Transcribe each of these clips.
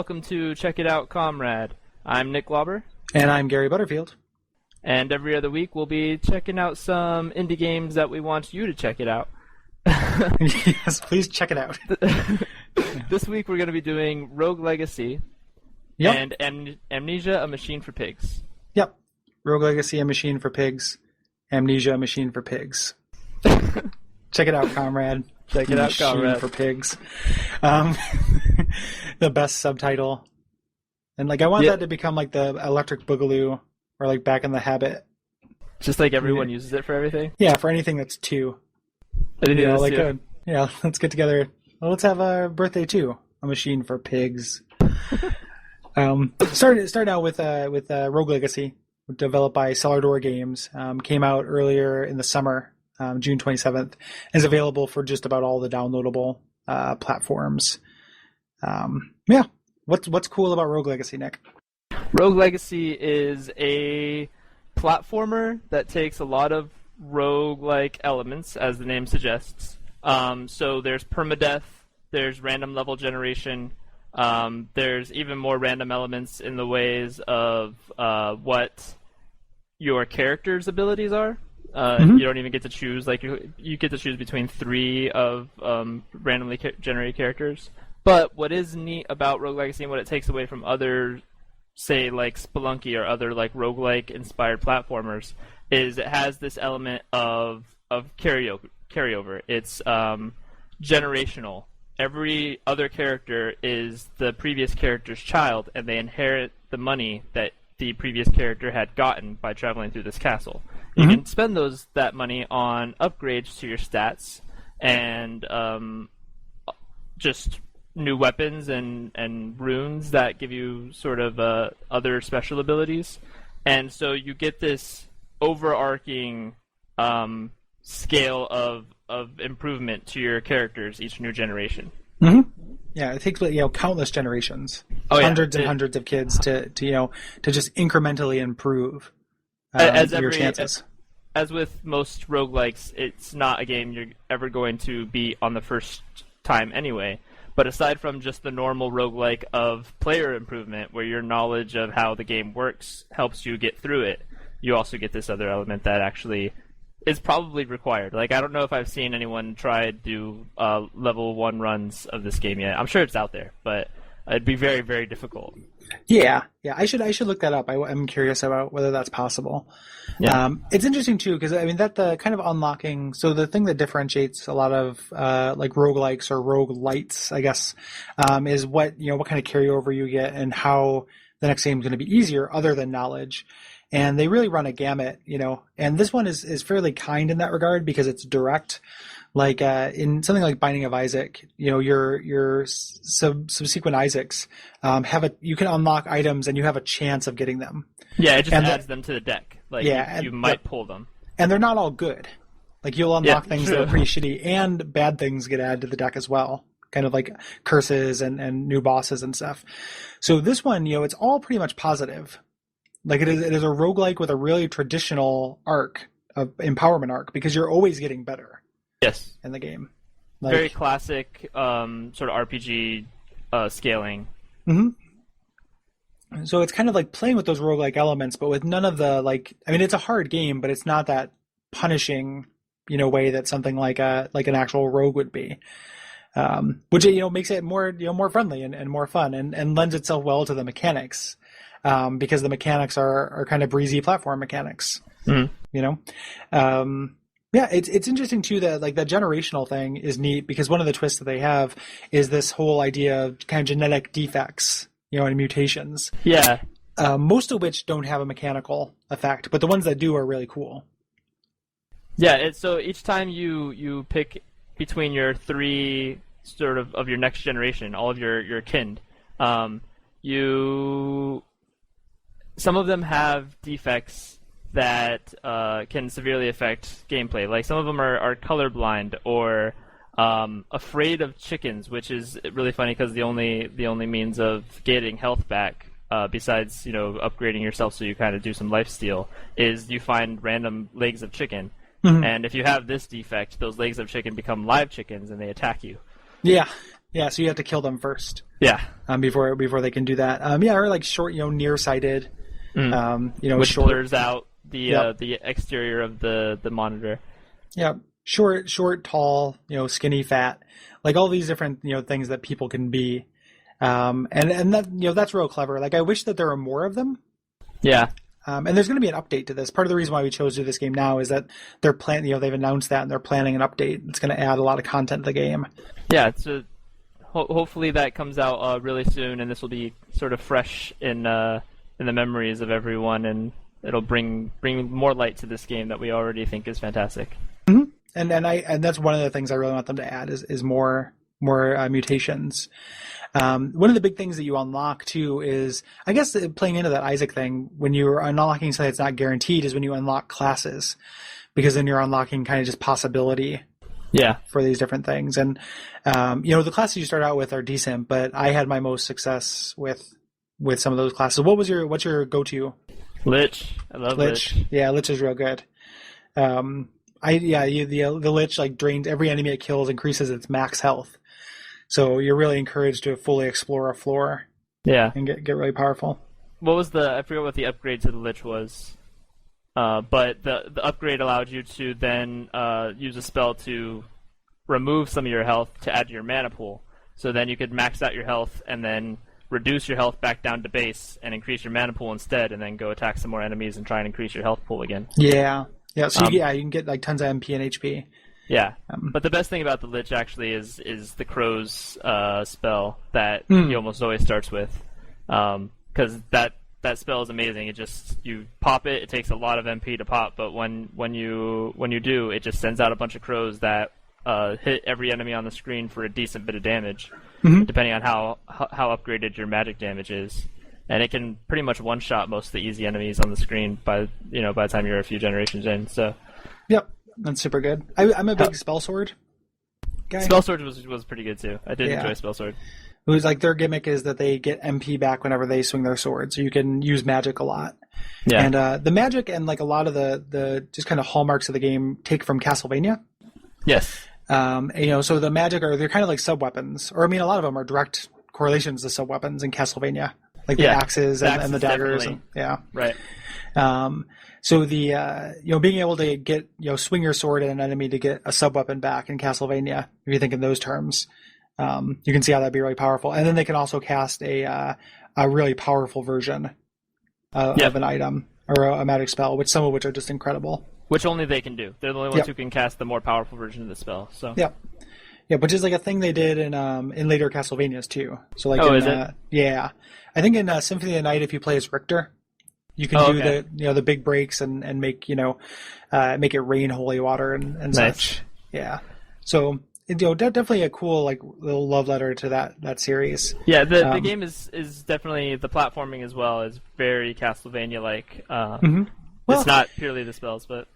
welcome to Check It Out, Comrade. I'm Nick Lauber. And I'm Gary Butterfield. And every other week we'll be checking out some indie games that we want you to check it out. Yes, please check it out. This week we're going to be doing Rogue Legacy and Amnesia, A Machine for Pigs. Yep. Rogue Legacy, A Machine for Pigs. Amnesia, A Machine for Pigs. Check it out, comrade. Check it out, comrade. For Pigs. The best subtitle. And I want that to become like the Electric Boogaloo or like Back in the Habit. Just like everyone uses it for everything? Yeah, for anything that's two. Let's get together. Well, let's have a birthday too. A Machine for Pigs. Start out with Rogue Legacy, developed by Cellar Door Games. Came out earlier in the summer, June 27th, is available for just about all the downloadable platforms. What's cool about Rogue Legacy, Nick? Rogue Legacy is a platformer that takes a lot of rogue-like elements, as the name suggests. So there's permadeath, there's random level generation, there's even more random elements in the ways of what your character's abilities are. You don't even get to choose. You get to choose between 3 of randomly generated characters. But what is neat about Rogue Legacy and what it takes away from other, say, like Spelunky or other like roguelike inspired platformers, is it has this element of carryover. It's generational. Every other character is the previous character's child, and they inherit the money that the previous character had gotten by traveling through this castle. You can spend that money on upgrades to your stats and just new weapons and runes that give you sort of other special abilities. And so you get this overarching scale of improvement to your characters each new generation. Yeah, it takes countless generations, hundreds and hundreds of kids to just incrementally improve your chances. As with most roguelikes, it's not a game you're ever going to beat on the first time anyway. But aside from just the normal roguelike of player improvement, where your knowledge of how the game works helps you get through it, you also get this other element that actually is probably required. I don't know if I've seen anyone try to do level 1 runs of this game yet. I'm sure it's out there, but it'd be very, very difficult. Yeah. I should look that up. I'm curious about whether that's possible. Yeah. It's interesting too because that the kind of unlocking. So the thing that differentiates a lot of roguelikes or roguelites, I guess, is what kind of carryover you get and how the next game is going to be easier, other than knowledge. And they really run a gamut, and this one is fairly kind in that regard because it's direct. In something like Binding of Isaac, your subsequent Isaacs you can unlock items and you have a chance of getting them. Yeah, it just adds them to the deck. You might pull them. And they're not all good. You'll unlock things that are pretty shitty, and bad things get added to the deck as well. Kind of like curses and new bosses and stuff. So this one, it's all pretty much positive. It is a roguelike with a really traditional arc, of empowerment arc, because you're always getting better. Yes. In the game. Very classic sort of RPG scaling. So it's kind of like playing with those roguelike elements, but with none of the it's a hard game, but it's not that punishing, way that something like an actual rogue would be. Which makes it more friendly and more fun and lends itself well to the mechanics. Because the mechanics are kind of breezy platform mechanics. It's interesting too that that generational thing is neat because one of the twists that they have is this whole idea of kind of genetic defects, and mutations. Yeah. Most of which don't have a mechanical effect, but the ones that do are really cool. Yeah. So each time you pick between your 3 sort of your next generation, all of your kind, some of them have defects that can severely affect gameplay. Some of them are colorblind or afraid of chickens, which is really funny because the only means of getting health back, besides upgrading yourself so you kind of do some lifesteal, is you find random legs of chicken. And if you have this defect, those legs of chicken become live chickens and they attack you. Yeah, so you have to kill them first. Yeah. Before they can do that. Or like short, nearsighted. Which short, blurs out the exterior of the monitor. Yeah, short, tall, skinny, fat, like all these different things that people can be, and that that's real clever. Like I wish that there were more of them. Yeah. And there's going to be an update to this. Part of the reason why we chose to do this game now is that they're planning. They've announced that and they're planning an update. It's going to add a lot of content to the game. Yeah. Hopefully that comes out really soon, and this will be sort of fresh in the memories of everyone, and it'll bring more light to this game that we already think is fantastic. Mm-hmm. And that's one of the things I really want them to add is more mutations. One of the big things that you unlock too is, I guess, playing into that Isaac thing, when you're unlocking something that's not guaranteed is when you unlock classes, because then you're unlocking kind of just possibility. Yeah. For these different things. And the classes you start out with are decent, but I had my most success with some of those classes. What's your go-to? Lich. I love Lich. Yeah, Lich is real good. The Lich like drains every enemy it kills, increases its max health. So you're really encouraged to fully explore a floor. Yeah. And get really powerful. What was I forget what the upgrade to the Lich was. But the upgrade allowed you to then use a spell to remove some of your health to add to your mana pool. So then you could max out your health and then reduce your health back down to base and increase your mana pool instead, and then go attack some more enemies and try and increase your health pool again. Yeah. So you can get like tons of MP and HP. Yeah. But the best thing about the Lich actually is the Crow's spell that he almost always starts with, because that spell is amazing. You pop it. It takes a lot of MP to pop, but when you do, it just sends out a bunch of crows that hit every enemy on the screen for a decent bit of damage, depending on how upgraded your magic damage is. And it can pretty much one-shot most of the easy enemies on the screen by the time you're a few generations in. So, yep, that's super good. I'm a big spell sword guy. Spell sword was pretty good too. I did enjoy spell sword. It was like their gimmick is that they get MP back whenever they swing their sword, so you can use magic a lot. Yeah. And the magic and like a lot of the just kind of hallmarks of the game take from Castlevania. Yes. So the magic they're kind of like sub-weapons, or I mean a lot of them are direct correlations to sub-weapons in Castlevania, like the axes and the daggers. Right. So the being able to get swing your sword at an enemy to get a sub-weapon back in Castlevania, if you think in those terms. You can see how that'd be really powerful. And then they can also cast a really powerful version of an item or a magic spell, some of which are just incredible. Which only they can do. They're the only ones who can cast the more powerful version of the spell. So. Yeah, which is like a thing they did in later Castlevanias too. So like, is it? Yeah, I think in Symphony of the Night, if you play as Richter, you can do the big breaks and make make it rain holy water and such. Yeah, so. Definitely a cool little love letter to that series. Yeah, the game is definitely, the platforming as well is very Castlevania-like. It's not purely the spells, but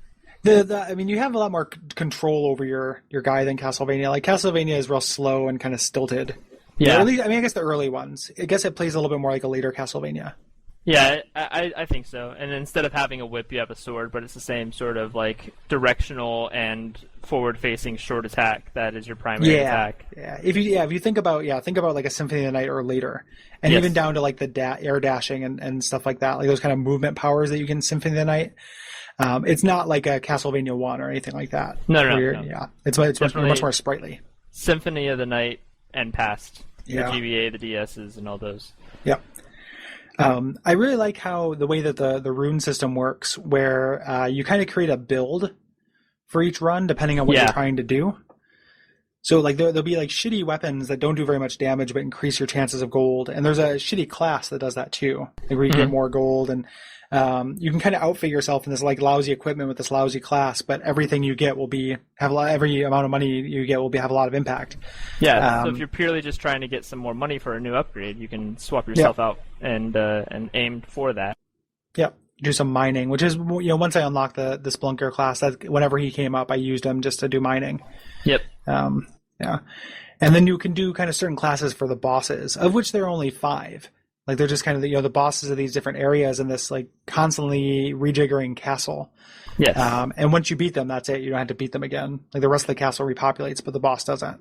you have a lot more control over your guy than Castlevania. Like Castlevania is real slow and kind of stilted. Yeah, I guess the early ones. I guess it plays a little bit more like a later Castlevania. Yeah, I think so. And instead of having a whip, you have a sword, but it's the same sort of like directional and forward-facing short attack that is your primary attack. Yeah. If you think about like a Symphony of the Night or later, and even down to like the air dashing and stuff like that, like those kind of movement powers that you get in Symphony of the Night. It's not like a Castlevania 1 or anything like that. No. Yeah, it's much more sprightly. Symphony of the Night and past. Yeah. The GBA, the DSs, and all those. Yep. I really like how the way that the rune system works, where you kind of create a build for each run depending on what you're trying to do. So like there'll be like shitty weapons that don't do very much damage but increase your chances of gold, and there's a shitty class that does that too, like where you get more gold, and you can kind of outfit yourself in this like lousy equipment with this lousy class, but everything you get will every amount of money you get will have a lot of impact. Yeah. So if you're purely just trying to get some more money for a new upgrade, you can swap yourself out and aim for that. Yep. Do some mining, which is once I unlocked the Splunker class, that whenever he came up, I used him just to do mining. Yep. Yeah. And then you can do kind of certain classes for the bosses, of which there are only 5. Like they're just kind of the bosses of these different areas in this like constantly rejiggering castle. Yes. And once you beat them, that's it. You don't have to beat them again. Like the rest of the castle repopulates, but the boss doesn't.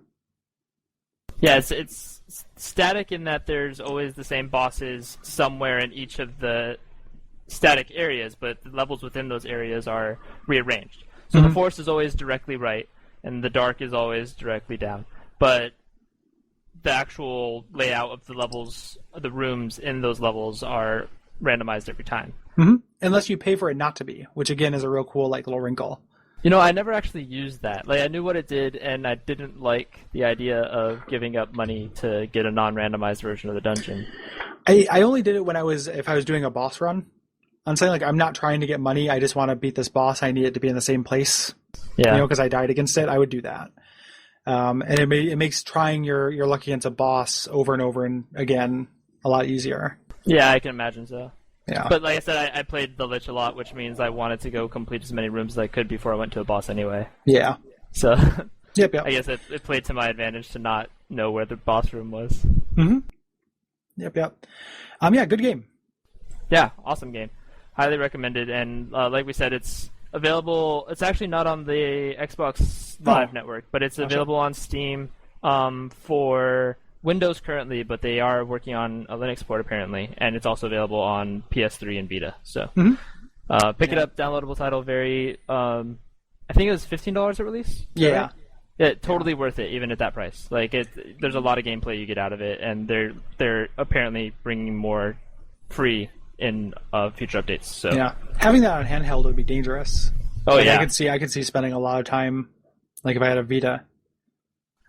Yeah, it's static in that there's always the same bosses somewhere in each of the static areas, but the levels within those areas are rearranged. So the force is always directly right, and the dark is always directly down. But the actual layout of the levels, the rooms in those levels are randomized every time. Unless you pay for it not to be, which again is a real cool little wrinkle. I never actually used that. I knew what it did, and I didn't like the idea of giving up money to get a non-randomized version of the dungeon. I only did it if I was doing a boss run. I'm saying I'm not trying to get money. I just want to beat this boss. I need it to be in the same place. Yeah. Because I died against it. I would do that. And it makes trying your luck against a boss over and over and again a lot easier. Yeah, I can imagine so. Yeah. But like I said, I played the Lich a lot, which means I wanted to go complete as many rooms as I could before I went to a boss anyway. Yeah. So Yep. I guess it played to my advantage to not know where the boss room was. Yep. Yeah, good game. Yeah, awesome game. Highly recommended. And like we said, it's available. It's actually not on the Xbox Live network, but it's available on Steam for Windows currently, but they are working on a Linux port apparently, and it's also available on PS3 and Vita. So pick it up, downloadable title. Very, I think it was $15 at release. Yeah. Right? Yeah, totally worth it, even at that price. There's a lot of gameplay you get out of it, and they're apparently bringing more free in future updates. So yeah, having that on handheld would be dangerous. Oh yeah, I could see spending a lot of time, if I had a Vita,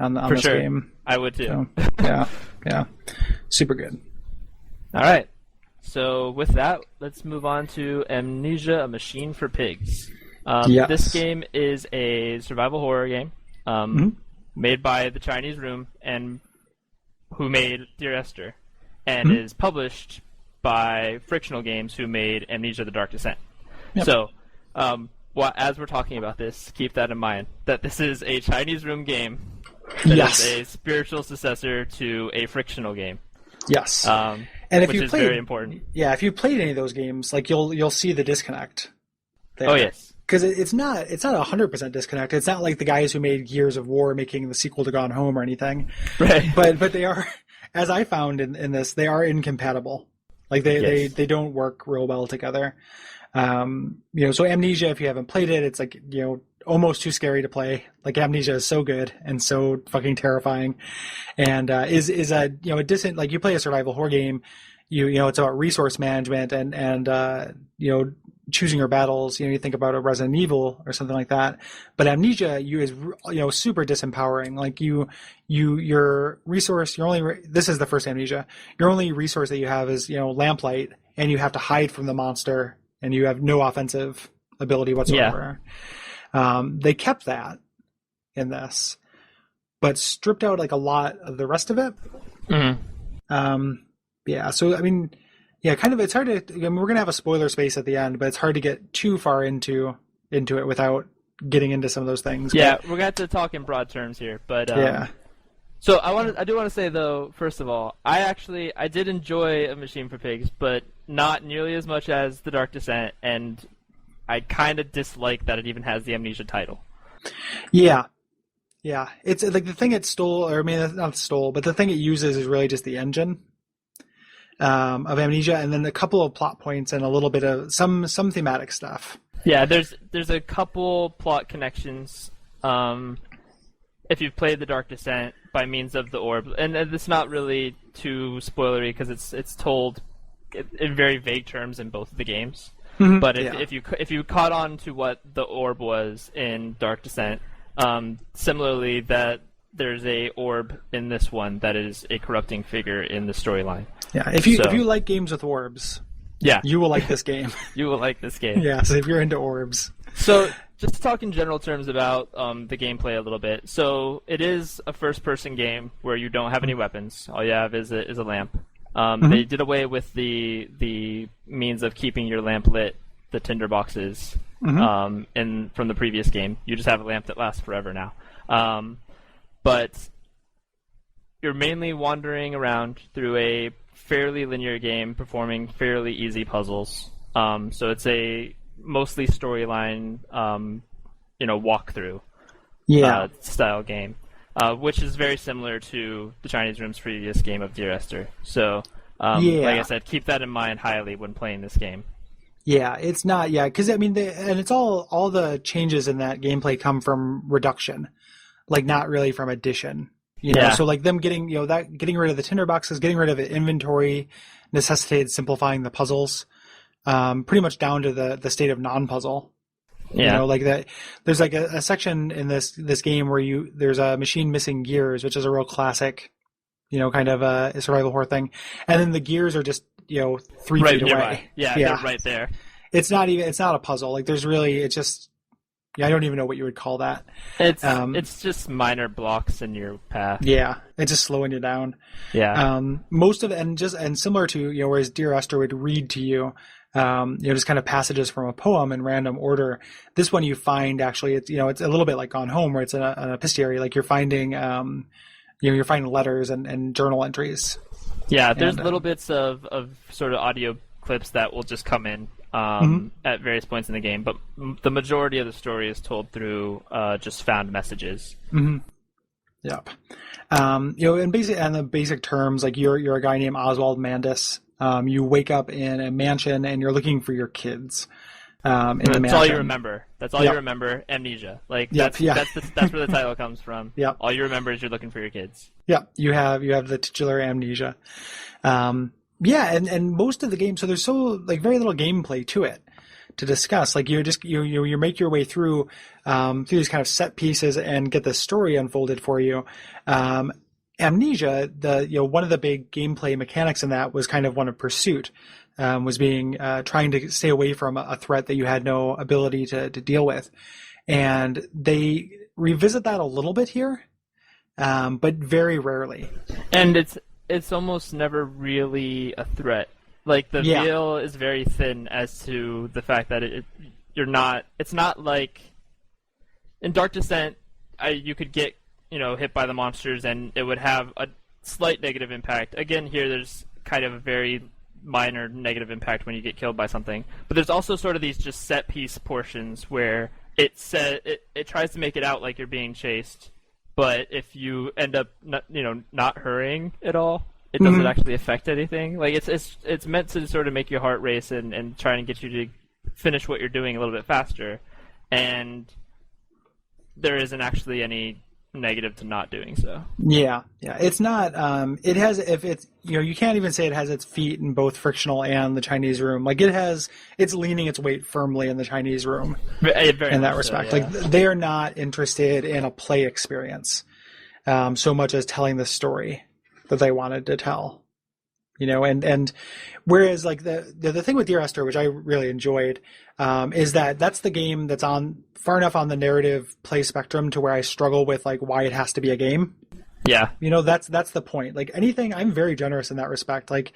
on this game. I would too. So, yeah, super good. All right, so with that, let's move on to Amnesia: A Machine for Pigs. Yes. This game is a survival horror game made by the Chinese Room, and who made Dear Esther, and is published by Frictional Games, who made Amnesia: The Dark Descent. Yep. So, as we're talking about this, keep that in mind, that this is a Chinese Room game that is a spiritual successor to a Frictional game. Yes. And if which is very important. Yeah, if you played any of those games, you'll see the disconnect there. Oh, yes. Because it's not 100% disconnect. It's not like the guys who made Gears of War making the sequel to Gone Home or anything. Right. But they are, as I found in this, they are incompatible. They don't work real well together. So Amnesia, if you haven't played it, it's almost too scary to play. Amnesia is so good and so fucking terrifying, and is a distant, you play a survival horror game, it's about resource management and choosing your battles. You think about a Resident Evil or something like that, but Amnesia is super disempowering. Your resource, this is the first Amnesia, your only resource that you have is lamplight, and you have to hide from the monster, and you have no offensive ability whatsoever. They kept that in this, but stripped out a lot of the rest of it. So it's hard to. We're gonna have a spoiler space at the end, but it's hard to get too far into it without getting into some of those things. Yeah, we're gonna have to talk in broad terms here, but So I do want to say though, first of all, I did enjoy A Machine for Pigs, but not nearly as much as The Dark Descent, and I kind of dislike that it even has the Amnesia title. Yeah. It's the thing it stole, not stole, but the thing it uses is really just the engine of Amnesia, and then a couple of plot points and a little bit of some thematic stuff. Yeah, there's a couple plot connections. If you've played The Dark Descent by means of the orb, and it's not really too spoilery because it's told in very vague terms in both of the games. But if you caught on to what the orb was in Dark Descent, similarly that there's a orb in this one that is a corrupting figure in the storyline. Yeah, if you like games with orbs, you will like this game. You will like this game. Yeah, so if you're into orbs. So just to talk in general terms about the gameplay a little bit. So it is a first-person game where you don't have any weapons. All you have is a lamp. They did away with the means of keeping your lamp lit, the tinder boxes, from the previous game. You just have a lamp that lasts forever now. But you're mainly wandering around through a fairly linear game, performing fairly easy puzzles. So it's a mostly storyline, walkthrough style game. which is very similar to the Chinese Room's previous game of Dear Esther. So, like I said, keep that in mind highly when playing this game. Yeah, it's not. Yeah, because and it's all the changes in that gameplay come from reduction, like not really from addition. You know, so like them getting getting rid of the tinderboxes, getting rid of the inventory, necessitated simplifying the puzzles, pretty much down to the state of non-puzzle. Yeah. You know, like that. There's like a section in this game where there's a machine missing gears, which is a real classic, kind of a survival horror thing, and then the gears are just 3 feet away. Yeah, they're right there. It's not a puzzle. Like it's just, I don't even know what you would call that. It's just minor blocks in your path. Yeah, it's just slowing you down. Yeah. Most of it, and similar to, whereas Dear Esther would read to you, just kind of passages from a poem in random order. This one you find actually, it's a little bit like Gone Home, where it's an epistolary. Like you're finding, you're finding letters and journal entries. Yeah, there's little bits of sort of audio clips that will just come in at various points in the game, but the majority of the story is told through just found messages. Mm-hmm. Yep. And the basic terms, like you're a guy named Oswald Mandis. You wake up in a mansion and you're looking for your kids. That's all you remember. That's all you remember. Amnesia. Like that's where the title comes from. Yep. All you remember is you're looking for your kids. Yeah. You have the titular amnesia. And most of the game, so there's very little gameplay to it to discuss. Like you make your way through these kind of set pieces and get the story unfolded for you. Amnesia, one of the big gameplay mechanics in that was kind of one of pursuit. Was being trying to stay away from a threat that you had no ability to deal with, and they revisit that a little bit here, but very rarely. And it's almost never really a threat. Like the veil is very thin as to the fact that it's not like in Dark Descent. You could get hit by the monsters and it would have a slight negative impact. Again, here there's kind of a very minor negative impact when you get killed by something, but there's also sort of these just set piece portions where it tries to make it out like you're being chased, but if you end up not hurrying at all, it doesn't actually affect anything. Like it's meant to sort of make your heart race and try and get you to finish what you're doing a little bit faster, and there isn't actually any negative to not doing so. Yeah. It's not. It has. If it's you can't even say it has its feet in both Frictional and the Chinese Room. Like it's leaning its weight firmly in the Chinese Room. In that respect, so, yeah. Like they are not interested in a play experience so much as telling the story that they wanted to tell. And whereas like the thing with Dear Esther, which I really enjoyed, is that's the game that's on far enough on the narrative play spectrum to where I struggle with like why it has to be a game. Yeah. That's the point. Like anything, I'm very generous in that respect. Like,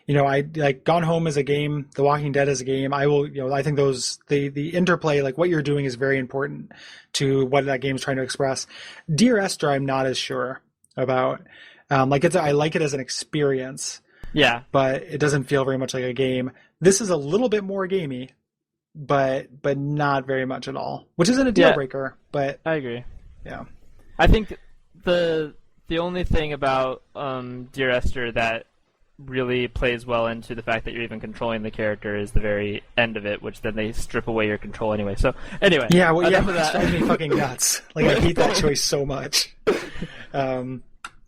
I like Gone Home is a game, The Walking Dead is a game. I will, I think the interplay, like what you're doing is very important to what that game's trying to express. Dear Esther, I'm not as sure about. I like it as an experience. Yeah. But it doesn't feel very much like a game. This is a little bit more gamey, but not very much at all, which isn't a deal breaker, but I agree. Yeah. I think the only thing about Dear Esther that really plays well into the fact that you're even controlling the character is the very end of it, which then they strip away your control anyway. So anyway. Yeah, well, it drives me fucking nuts. Like I hate that choice so much.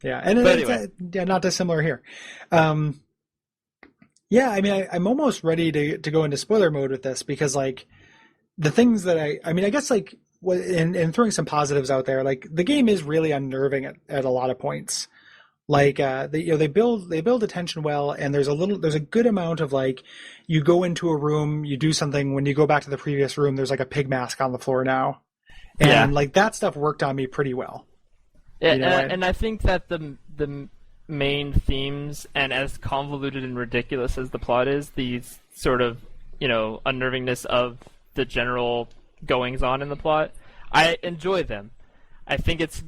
Yeah, and anyway. Not dissimilar here. I'm almost ready to go into spoiler mode with this because, like, the things that I guess, like, in throwing some positives out there, like, the game is really unnerving at a lot of points. Like, they build the tension well, and there's a good amount of, like, you go into a room, you do something, when you go back to the previous room, there's, like, a pig mask on the floor now. And, like, that stuff worked on me pretty well. Yeah, and I think that the main themes, and as convoluted and ridiculous as the plot is, these sort of, unnervingness of the general goings-on in the plot, I enjoy them. I think it's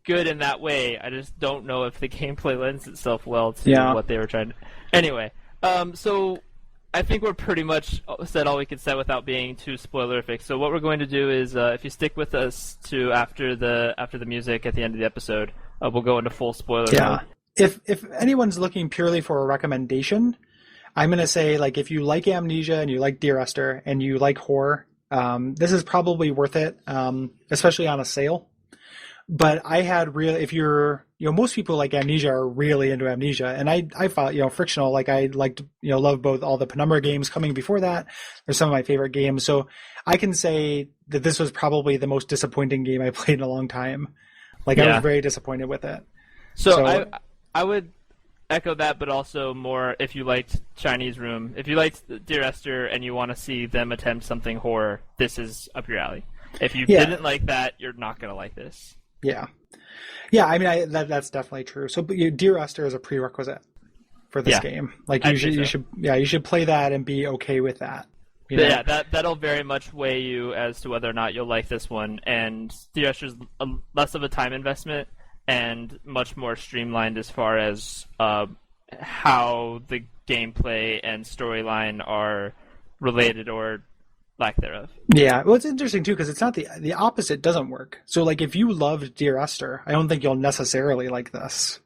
good in that way. I just don't know if the gameplay lends itself well to what they were trying to... Anyway, so I think we're pretty much said all we could say without being too spoilerific. So what we're going to do is, if you stick with us to after the music at the end of the episode, we'll go into full spoiler mode. If anyone's looking purely for a recommendation, I'm going to say, like, if you like Amnesia and you like Dear Esther and you like horror, this is probably worth it, especially on a sale. But I had if you're, most people like Amnesia are really into Amnesia, and I thought, Frictional, like, I liked, love both all the Penumbra games coming before that. They're some of my favorite games. So I can say that this was probably the most disappointing game I played in a long time. Like, I was very disappointed with it. So I would echo that, but also more if you liked Chinese Room. If you liked Dear Esther and you want to see them attempt something horror, this is up your alley. If you didn't like that, you're not going to like this. Yeah. I mean, that's definitely true. So, Dear Esther is a prerequisite for this game. Like, you should play that and be okay with that. Yeah, that'll very much weigh you as to whether or not you'll like this one. And Dear Esther's less of a time investment and much more streamlined as far as how the gameplay and storyline are related or lack thereof. Yeah, well, it's interesting too because it's not the opposite doesn't work. So, like, if you loved Dear Esther, I don't think you'll necessarily like this.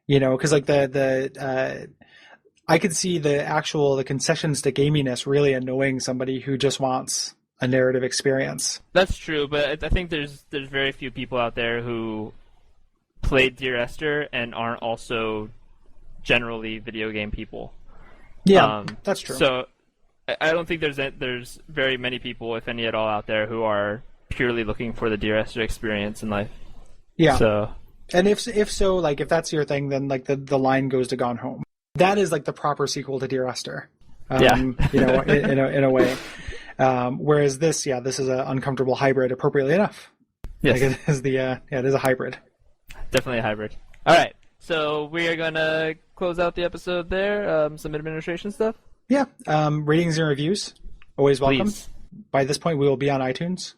Because like I could see the concessions to gaminess really annoying somebody who just wants a narrative experience. That's true, but I think there's very few people out there who played Dear Esther and aren't also generally video game people. Yeah, that's true. So I don't think there's very many people, if any at all, out there who are purely looking for the Dear Esther experience in life. Yeah. So, and if so, like, if that's your thing, then like the line goes to Gone Home. That is like the proper sequel to Dear Esther. In a way. Whereas this is an uncomfortable hybrid, appropriately enough. Yes. Like, it is a hybrid. Definitely a hybrid. All right. So we are gonna close out the episode there. Some administration stuff. Yeah, ratings and reviews, always welcome. Please. By this point, we will be on iTunes.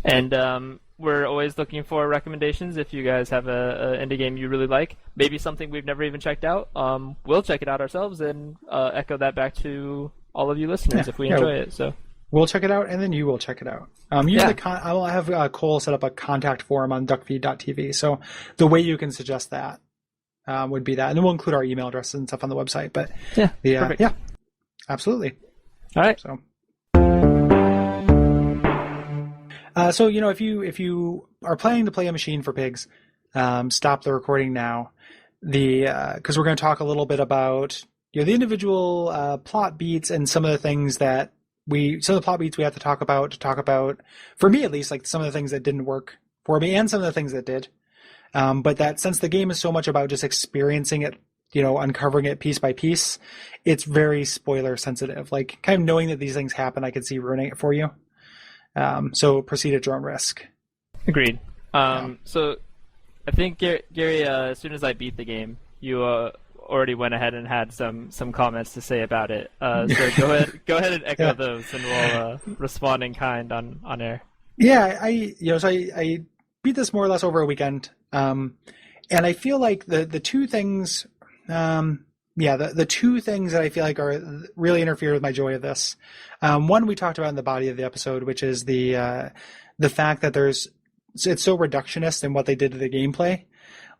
And we're always looking for recommendations. If you guys have a indie game you really like, maybe something we've never even checked out, we'll check it out ourselves and echo that back to all of you listeners if we enjoy it. So we'll check it out, and then you will check it out. I will have Cole set up a contact form on Duckfeed.tv, so the way you can suggest that would be that. And then we'll include our email addresses and stuff on the website. But perfect. Absolutely. All right. So if you are planning to play A Machine for Pigs, stop the recording now. Because we're going to talk a little bit about the individual plot beats and some of the things that some of the plot beats we have to talk about. For me, at least, like some of the things that didn't work for me, and some of the things that did. But that since the game is so much about just experiencing it, uncovering it piece by piece, it's very spoiler sensitive. Like, kind of knowing that these things happen, I could see ruining it for you. So proceed at your own risk. Agreed. So I think, Gary, as soon as I beat the game, you already went ahead and had some comments to say about it. So go ahead and echo those, and we'll respond in kind on air. Yeah, I beat this more or less over a weekend. And I feel like the two things... the two things that I feel like are really interfere with my joy of this. One we talked about in the body of the episode, which is the fact that it's so reductionist in what they did to the gameplay.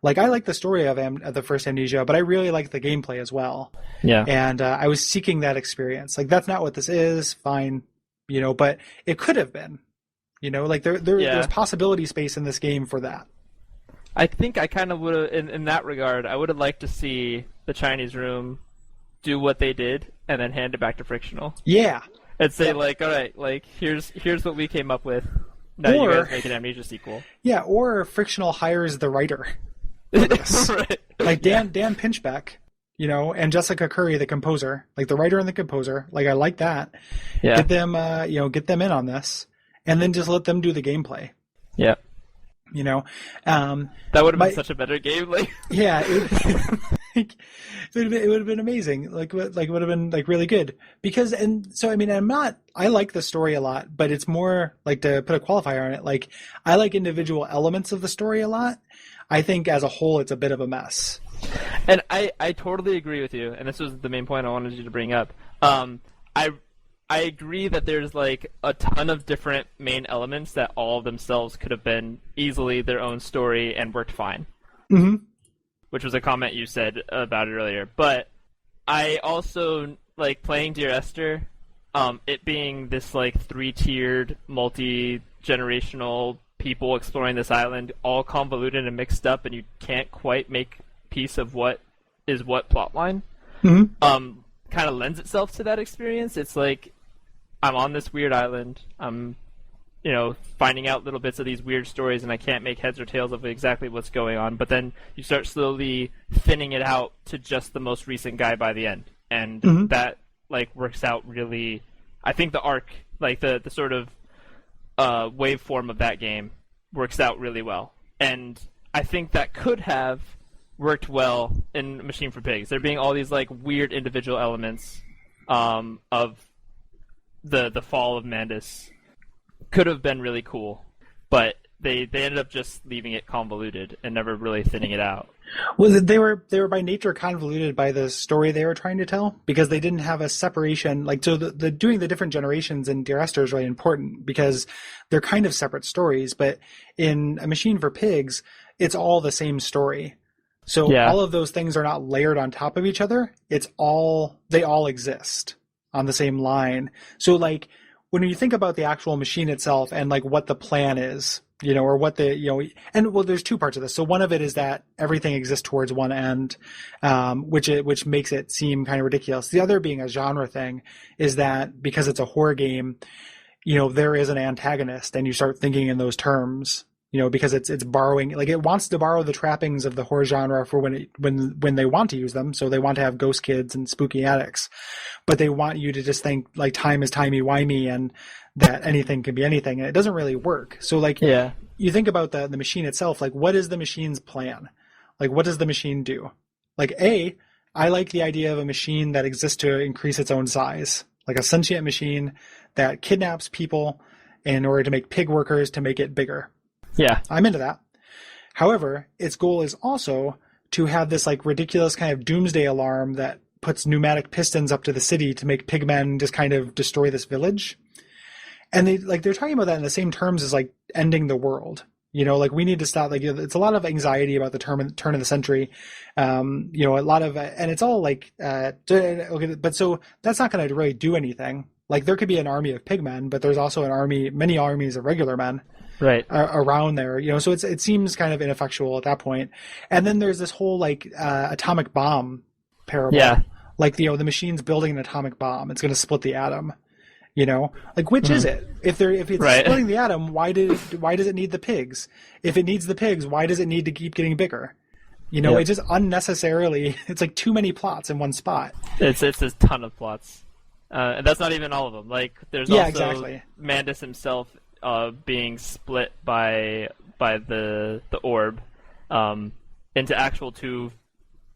Like, I like the story of the first Amnesia, but I really like the gameplay as well. Yeah. And I was seeking that experience. Like, that's not what this is. Fine, but it could have been. Like there's possibility space in this game for that. I think I kind of would have, in that regard, I would have liked to see the Chinese Room do what they did and then hand it back to Frictional. Yeah. And say, like, all right, like, here's what we came up with. Now you guys make an Amnesia sequel. Yeah, or Frictional hires the writer for this. Right. Like Dan Pinchbeck, and Jessica Curry, the composer. Like, the writer and the composer. Like, I like that. Yeah. Get them, get them in on this. And then just let them do the gameplay. Yeah. That would have been such a better game. Like, yeah, it would have been amazing. Like would have been like really good because, and so I mean, I like the story a lot, but it's more like, to put a qualifier on it. Like, I like individual elements of the story a lot. I think as a whole, it's a bit of a mess. And I totally agree with you, and this was the main point I wanted you to bring up. I I agree that there's like a ton of different main elements that all themselves could have been easily their own story and worked fine. Mm-hmm. Which was a comment you said about it earlier. But I also like playing Dear Esther, it being this like three-tiered, multi-generational people exploring this island, all convoluted and mixed up, and you can't quite make peace of what is what plotline. Mm-hmm. Kind of lends itself to that experience. It's like I'm on this weird island. I'm, finding out little bits of these weird stories, and I can't make heads or tails of exactly what's going on. But then you start slowly thinning it out to just the most recent guy by the end, and that like works out really. I think the arc, like the sort of waveform of that game, works out really well, and I think that could have worked well in Machine for Pigs. There being all these like weird individual elements of the fall of Mandus could have been really cool, but they ended up just leaving it convoluted and never really thinning it out. Well, they were by nature convoluted by the story they were trying to tell, because they didn't have a separation. Like, so the doing the different generations in Dear Esther is really important because they're kind of separate stories. But in A Machine for Pigs, it's all the same story. So all of those things are not layered on top of each other. They all exist on the same line. So like when you think about the actual machine itself and like what the plan is, or what and well, there's two parts of this. So one of it is that everything exists towards one end, which makes it seem kind of ridiculous. The other being a genre thing is that because it's a horror game, there is an antagonist, and you start thinking in those terms. Because it's borrowing, like it wants to borrow the trappings of the horror genre for when they want to use them. So they want to have ghost kids and spooky attics, but they want you to just think like time is timey-wimey and that anything can be anything. And it doesn't really work. So like, you think about the machine itself, like what is the machine's plan? Like what does the machine do? Like I like the idea of a machine that exists to increase its own size, like a sentient machine that kidnaps people in order to make pig workers to make it bigger. Yeah. I'm into that. However, its goal is also to have this like ridiculous kind of doomsday alarm that puts pneumatic pistons up to the city to make pigmen just kind of destroy this village. And they're talking about that in the same terms as like ending the world. Like we need to stop, like it's a lot of anxiety about the turn of the century. A lot of, and it's all like, okay, but so that's not going to really do anything. Like there could be an army of pigmen, but there's also many armies of regular men. Right. Around there, so it seems kind of ineffectual at that point. And then there's this whole like atomic bomb parable. Yeah. Like the machine's building an atomic bomb. It's going to split the atom. Like which is it? If it's splitting the atom, why does it need the pigs? If it needs the pigs, why does it need to keep getting bigger? It just unnecessarily. It's like too many plots in one spot. It's a ton of plots, and that's not even all of them. Like there's also exactly. Mandus himself. Being split by the orb into actual two,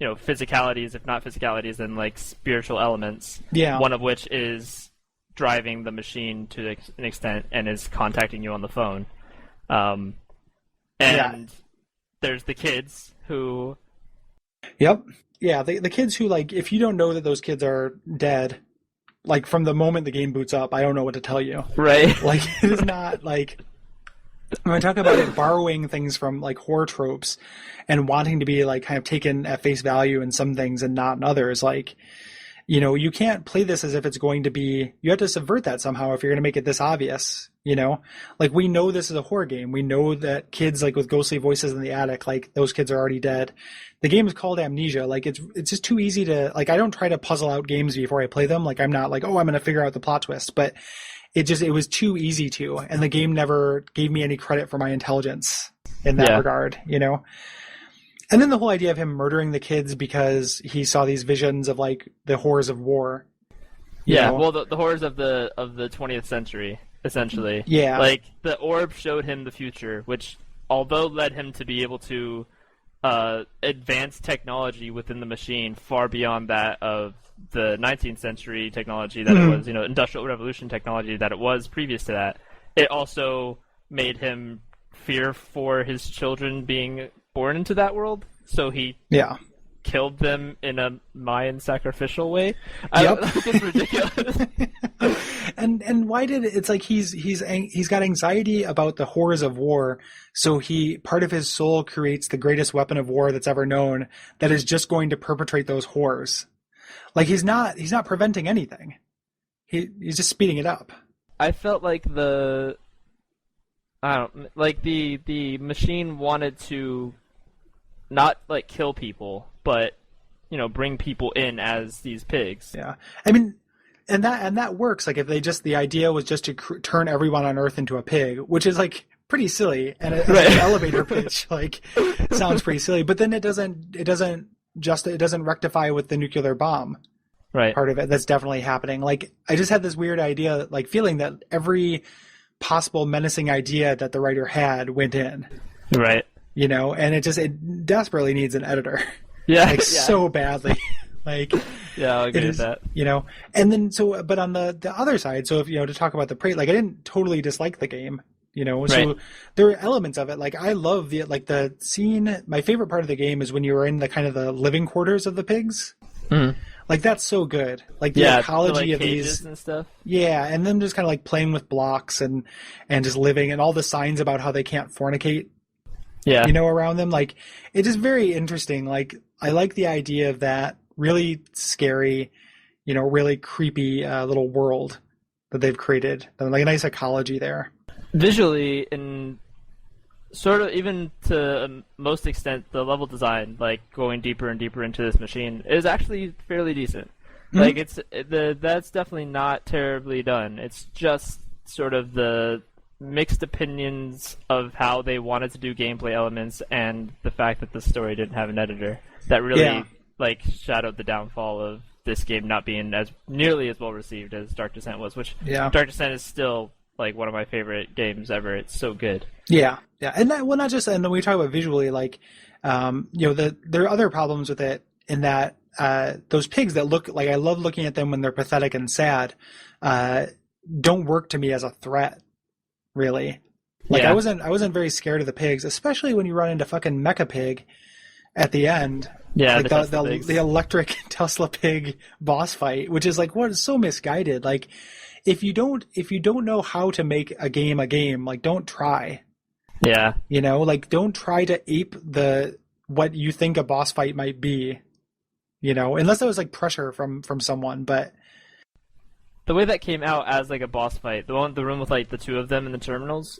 physicalities, if not physicalities, then like spiritual elements. Yeah. One of which is driving the machine to an extent and is contacting you on the phone. And there's the kids who. Yep. Yeah. The kids who like if you don't know that those kids are dead. Like, from the moment the game boots up, I don't know what to tell you. Right. Like, it is not, like... When I talk about it borrowing things from, like, horror tropes and wanting to be, like, kind of taken at face value in some things and not in others, like, you can't play this as if it's going to be... You have to subvert that somehow if you're going to make it this obvious, Like, we know this is a horror game. We know that kids, like, with ghostly voices in the attic, like, those kids are already dead. The game is called Amnesia. Like, it's just too easy to... Like, I don't try to puzzle out games before I play them. Like, I'm not like, I'm going to figure out the plot twist. But it was too easy to. And the game never gave me any credit for my intelligence in that regard, And then the whole idea of him murdering the kids because he saw these visions of, like, the horrors of war. Well, the horrors of the 20th century, essentially. Yeah. Like, the orb showed him the future, which, although led him to be able to advance technology within the machine far beyond that of the 19th century technology that it was, Industrial Revolution technology that it was previous to that, it also made him fear for his children being born into that world. So he killed them in a Mayan sacrificial way. Yep. I think it's ridiculous. And why did it? It's like he's got anxiety about the horrors of war, so part of his soul creates the greatest weapon of war that's ever known that is just going to perpetrate those horrors. Like he's not preventing anything. He's just speeding it up. I felt like the machine wanted to not like kill people, but bring people in as these pigs. Yeah, I mean, and that works. Like if the idea was just to turn everyone on Earth into a pig, which is like pretty silly, and an elevator pitch like sounds pretty silly. But then it doesn't rectify with the nuclear bomb. Right. Part of it that's definitely happening. Like I just had this weird idea, like feeling that every possible menacing idea that the writer had went in. Right. And it desperately needs an editor. Yeah. Like so badly. Like yeah, I'll agree with that. And then but on the other side, so if to talk about the praise, like I didn't totally dislike the game. So there are elements of it. Like I love the scene. My favorite part of the game is when you were in the kind of the living quarters of the pigs. Mm-hmm. Like that's so good. Like the ecology of these and stuff. Yeah, and them just kind of like playing with blocks and just living, and all the signs about how they can't fornicate. Yeah. Around them. Like it is very interesting. Like I like the idea of that really scary, really creepy little world that they've created. Like a nice ecology there. Visually, and sort of even to most extent, the level design, like going deeper and deeper into this machine, is actually fairly decent. Mm-hmm. Like that's definitely not terribly done. It's just sort of the mixed opinions of how they wanted to do gameplay elements and the fact that the story didn't have an editor that really like shadowed the downfall of this game not being as nearly as well received as Dark Descent was. Which Dark Descent is still like one of my favorite games ever. It's so good. Yeah, and that not just. And then we talk about visually, like there are other problems with it in that those pigs that look like I love looking at them when they're pathetic and sad, don't work to me as a threat. Really, like I wasn't very scared of the pigs, especially when you run into fucking Mecha Pig at the end. Yeah, like the electric Tesla Pig boss fight, which is like what is so misguided. Like if you don't know how to make a game, like don't try. Yeah, like don't try to ape what you think a boss fight might be. Unless that was like pressure from someone, but. The way that came out as like a boss fight, the room with like the two of them in the terminals,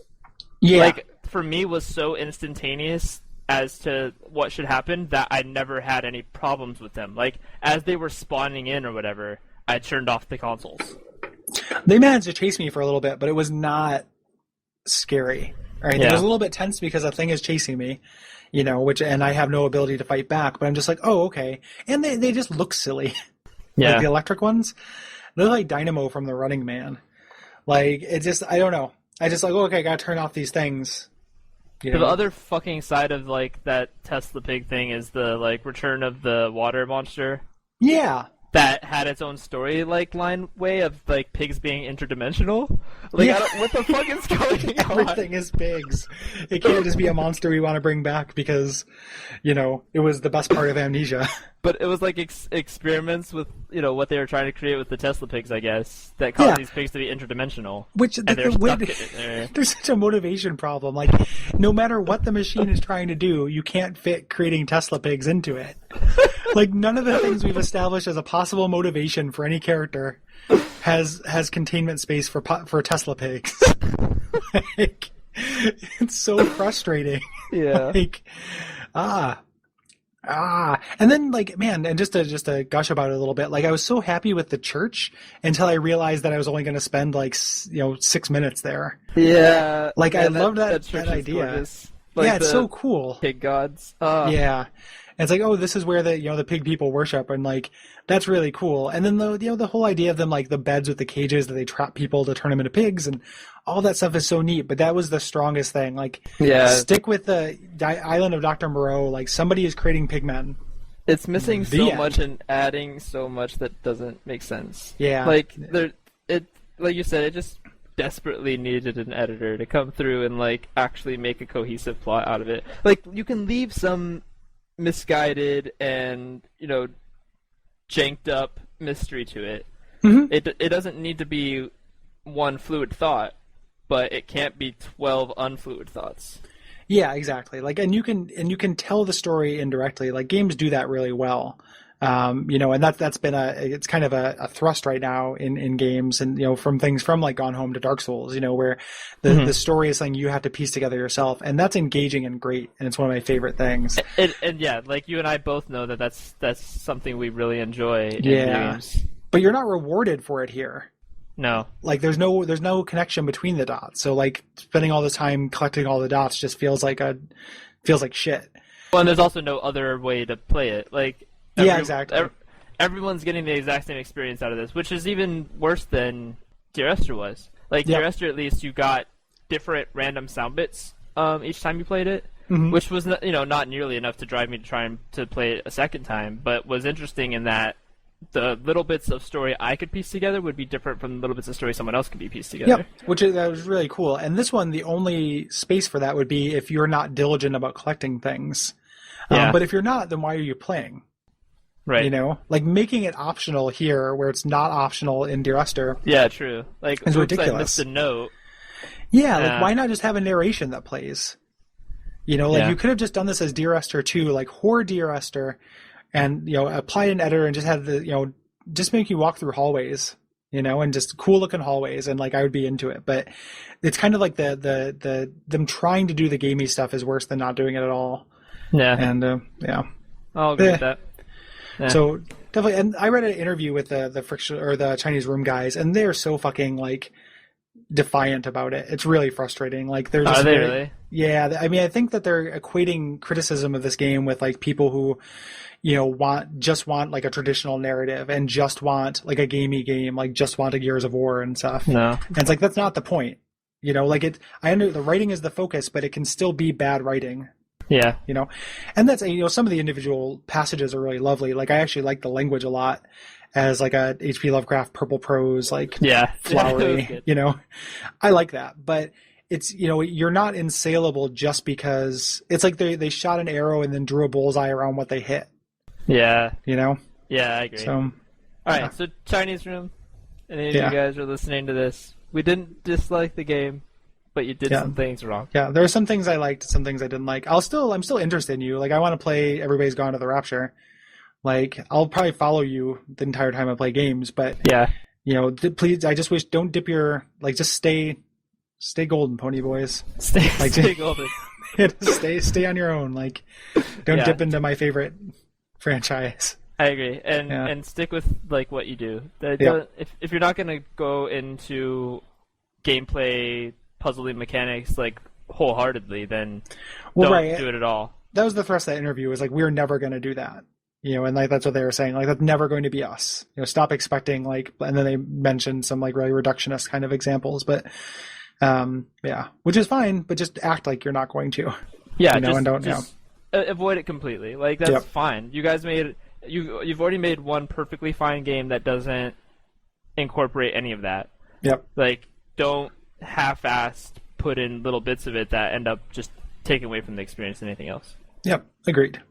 like for me was so instantaneous as to what should happen that I never had any problems with them. Like as they were spawning in or whatever, I turned off the consoles. They managed to chase me for a little bit, but it was not scary. Right? It was a little bit tense because a thing is chasing me, and I have no ability to fight back. But I'm just like, oh okay, and they just look silly. Yeah, like the electric ones. They're like Dynamo from The Running Man. Like, it just, I don't know. I just like, okay, I gotta turn off these things. The other fucking side of, like, that Tesla Pig thing is the, like, return of the water monster. Yeah. That had its own story, like, line way of, like, pigs being interdimensional. Like, what the fuck is going on? Everything is pigs. It can't just be a monster we want to bring back because, it was the best part of Amnesia. But it was like experiments with, what they were trying to create with the Tesla pigs, I guess, that caused these pigs to be interdimensional. Which there's such a motivation problem. Like, no matter what the machine is trying to do, you can't fit creating Tesla pigs into it. Like, none of the things we've established as a possible motivation for any character has containment space for Tesla pigs. Like, it's so frustrating. Yeah. Like, and then like, man, and just to gush about it a little bit, like I was so happy with the church until I realized that I was only going to spend like 6 minutes there. Yeah, like I loved that idea. Like it's so cool. Pig gods. Yeah, and it's like, oh, this is where the pig people worship, and like that's really cool. And then the whole idea of them, like the beds with the cages that they trap people to turn them into pigs, and all that stuff is so neat. But that was the strongest thing. Like, stick with the island of Dr. Moreau. Like, somebody is creating pigmen. It's missing so much and adding so much that doesn't make sense. Yeah, like like you said, it just desperately needed an editor to come through and like actually make a cohesive plot out of it. Like, you can leave some misguided and janked up mystery to it. Mm-hmm. It doesn't need to be one fluid thought, but it can't be 12 unfluid thoughts. Yeah, exactly. Like, and you can tell the story indirectly. Like, games do that really well. And that's been it's kind of a thrust right now in games, and from things from like Gone Home to Dark Souls, where the story is something you have to piece together yourself, and that's engaging and great, and it's one of my favorite things. And yeah, like you and I both know that's something we really enjoy in games. But you're not rewarded for it here. No. Like there's no connection between the dots. So like spending all the time collecting all the dots just feels like shit. Well, and there's also no other way to play it. Like exactly. Everyone's getting the exact same experience out of this, which is even worse than Dear Esther was. Like Dear Esther, at least you got different random sound bits each time you played it, which was not nearly enough to drive me to try to play it a second time, but was interesting in that the little bits of story I could piece together would be different from the little bits of story someone else could be pieced together. Yep, that was really cool. And this one, the only space for that would be if you're not diligent about collecting things. But if you're not, then why are you playing? Right. Like making it optional here where it's not optional in Dear Esther. Yeah, true. Like, it's ridiculous. I missed a note. Yeah, like why not just have a narration that plays? You could have just done this as Dear Esther 2, like Horror Dear Esther, and apply an editor and just have the just make you walk through hallways, and just cool looking hallways, and like I would be into it. But it's kind of like the them trying to do the gamey stuff is worse than not doing it at all. Yeah. And I'll agree with that. Yeah. So definitely, and I read an interview with the friction or the Chinese Room guys, and they're so fucking like defiant about it. It's really frustrating. Like they're just really? Yeah, I mean, I think that they're equating criticism of this game with like people who want like a traditional narrative and just want like a gamey game, like just want a Gears of War and stuff. No. And it's like, that's not the point. Like the writing is the focus, but it can still be bad writing. Yeah. And that's, some of the individual passages are really lovely. Like I actually like the language a lot as like a H.P. Lovecraft purple prose, like flowery, I like that. But it's, you're not ensaleable just because it's like they shot an arrow and then drew a bullseye around what they hit. Yeah. Yeah, I agree. So, all right, so Chinese Room, and any of you guys are listening to this, we didn't dislike the game, but you did some things wrong. Yeah, there are some things I liked, some things I didn't like. I'm still interested in you. Like, I want to play Everybody's Gone to the Rapture. Like, I'll probably follow you the entire time I play games, but please, I just wish don't dip your just stay golden, pony boys. Stay golden. stay on your own. Like, don't dip into my favorite franchise. I agree, and stick with like what you do. If you're not gonna go into gameplay puzzling mechanics like wholeheartedly, then don't do it at all. That was the thrust of that interview. Was like, we're never gonna do that. And like that's what they were saying. Like, that's never going to be us. Stop expecting and then they mentioned some like really reductionist kind of examples, but which is fine. But just act like you're not going to. Yeah, and don't avoid it completely. Like that's fine. You guys you've already made one perfectly fine game that doesn't incorporate any of that. Yep. Like, don't half-assed put in little bits of it that end up just taking away from the experience than anything else. Yep, agreed.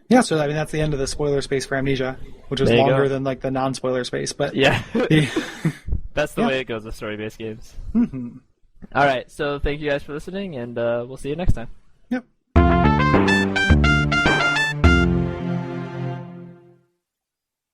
Yeah, so I mean that's the end of the spoiler space for Amnesia, which was longer than like the non-spoiler space, but that's the way it goes with story-based games. Mm-hmm. All right, so thank you guys for listening, and we'll see you next time.